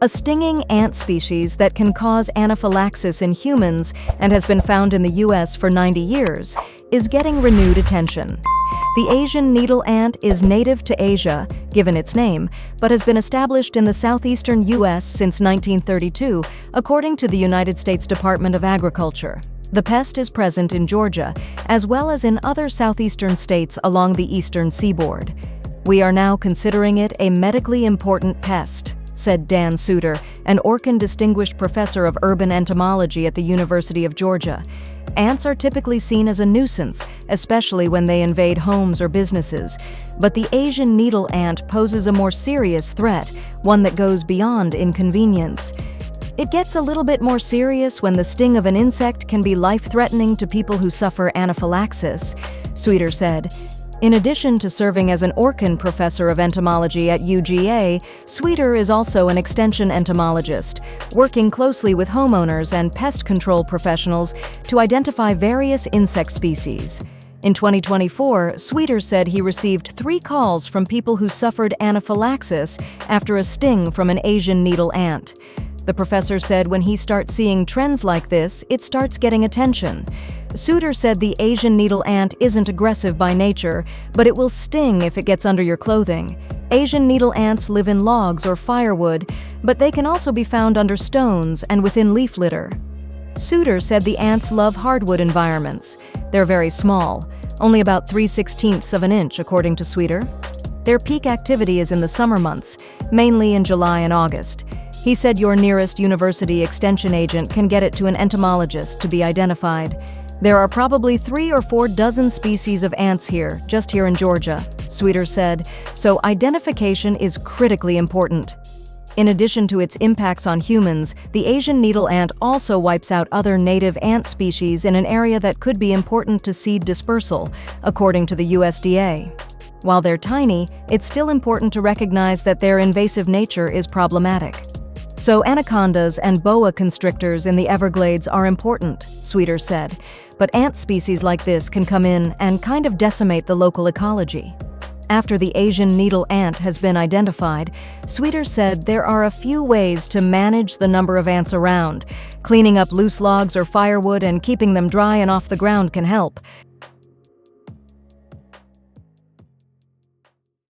A stinging ant species that can cause anaphylaxis in humans and has been found in the U.S. for 90 years is getting renewed attention. The Asian needle ant is native to Asia, given its name, but has been established in the Southeastern U.S. since 1932, according to the United States Department of Agriculture. The pest is present in Georgia, as well as in other southeastern states along the Eastern Seaboard. "We are now considering it a medically important pest," said Dan Suter, an Orkin Distinguished Professor of Urban Entomology at the University of Georgia. Ants are typically seen as a nuisance, especially when they invade homes or businesses. But the Asian needle ant poses a more serious threat, one that goes beyond inconvenience. It gets a little bit more serious when the sting of an insect can be life-threatening to people who suffer anaphylaxis, Suter said. In addition to serving as an Orkin professor of entomology at UGA, Suter is also an extension entomologist, working closely with homeowners and pest control professionals to identify various insect species. In 2024, Suter said he received 3 calls from people who suffered anaphylaxis after a sting from an Asian needle ant. The professor said when he starts seeing trends like this, it starts getting attention. Suter said the Asian needle ant isn't aggressive by nature, but it will sting if it gets under your clothing. Asian needle ants live in logs or firewood, but they can also be found under stones and within leaf litter. Suter said the ants love hardwood environments. They're very small, only about 3/16 of an inch, according to Suter. Their peak activity is in the summer months, mainly in July and August. He said your nearest university extension agent can get it to an entomologist to be identified. There are probably 3 or 4 dozen species of ants here, just here in Georgia, Suter said, so identification is critically important. In addition to its impacts on humans, the Asian needle ant also wipes out other native ant species in an area that could be important to seed dispersal, according to the USDA. While they're tiny, it's still important to recognize that their invasive nature is problematic. So anacondas and boa constrictors in the Everglades are important, Suter said, but ant species like this can come in and kind of decimate the local ecology. After the Asian needle ant has been identified, Suter said there are a few ways to manage the number of ants around. Cleaning up loose logs or firewood and keeping them dry and off the ground can help.